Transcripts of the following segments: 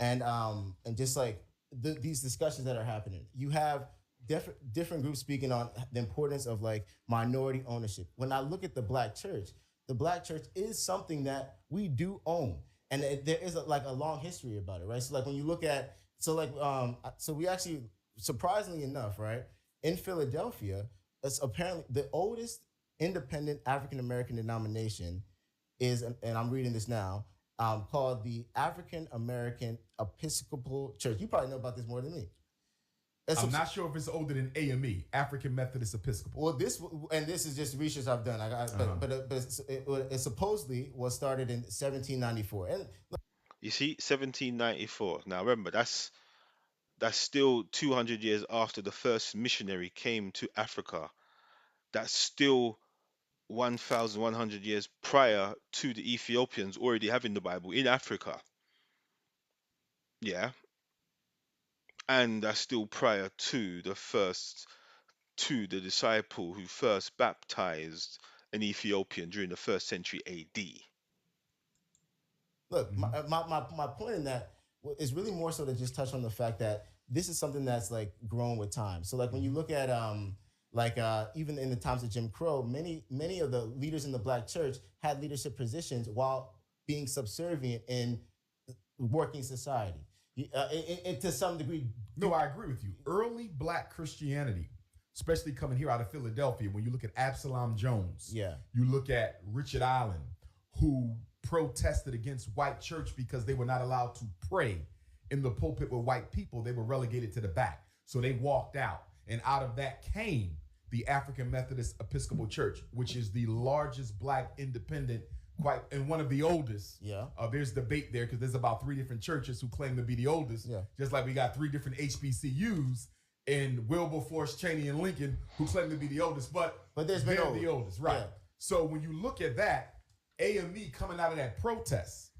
and just like these discussions that are happening, you have different groups speaking on the importance of like minority ownership. When I look at the black church is something that we do own, and there is like a long history about it, right? So like when you look at so we actually, surprisingly enough, right, in Philadelphia, it's apparently the oldest independent African American denomination is, and I'm reading this now, called the African American Episcopal Church. You probably know about this more than me. I'm not sure if it's older than AME, African Methodist Episcopal. Well, this is just research I've done. It supposedly was started in 1794. And You see, 1794. Now remember, that's still 200 years after the first missionary came to Africa. That's still 1,100 years prior to the Ethiopians already having the Bible in Africa. Yeah, and that's still prior to the disciple who first baptized an Ethiopian during the first century AD. look, my point in that is really more so to just touch on the fact that this is something that's like grown with time. So like when you look at even in the times of Jim Crow, many of the leaders in the black church had leadership positions while being subservient in working society. To some degree. No, I agree with you. Early black Christianity, especially coming here out of Philadelphia, when you look at Absalom Jones, Yeah. you look at Richard Allen, who protested against white church because they were not allowed to pray in the pulpit with white people. They were relegated to the back. So they walked out. And out of that came the African Methodist Episcopal Church, which is the largest black independent, and one of the oldest. Yeah. There's debate there because there's about 3 different churches who claim to be the oldest. Yeah. Just like we got 3 different HBCUs in Wilberforce, Cheney, and Lincoln who claim to be the oldest. But there's been they're the oldest, right? Yeah. So when you look at that, AME coming out of that protest,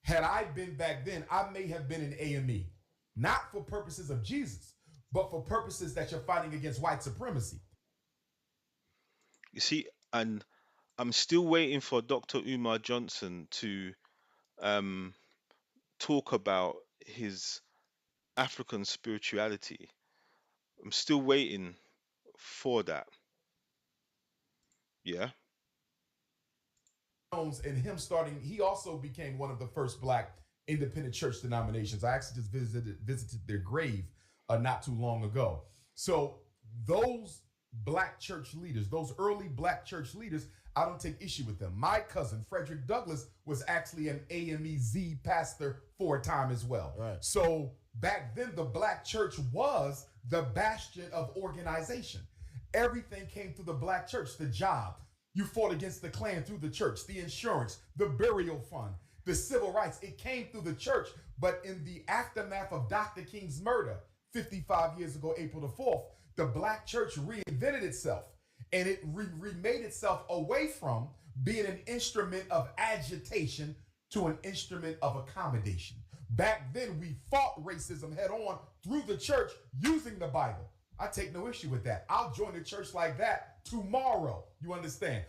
had I been back then, I may have been an AME. Not for purposes of Jesus, but for purposes that you're fighting against white supremacy. You see, and I'm still waiting for Dr. Umar Johnson to talk about his African spirituality. I'm still waiting for that. Yeah. And him starting, he also became one of the first black independent church denominations. I actually just visited their grave not too long ago. So those black church leaders, those early black church leaders, I don't take issue with them. My cousin, Frederick Douglass, was actually an AMEZ pastor for a time as well. Right. So back then, the black church was the bastion of organization. Everything came through the black church, the job. You fought against the Klan through the church, the insurance, the burial fund, the civil rights. It came through the church. But in the aftermath of Dr. King's murder, 55 years ago, April the 4th, the black church reinvented itself, and it remade itself away from being an instrument of agitation to an instrument of accommodation. Back then, we fought racism head on through the church using the Bible. I take no issue with that. I'll join a church like that tomorrow. You understand?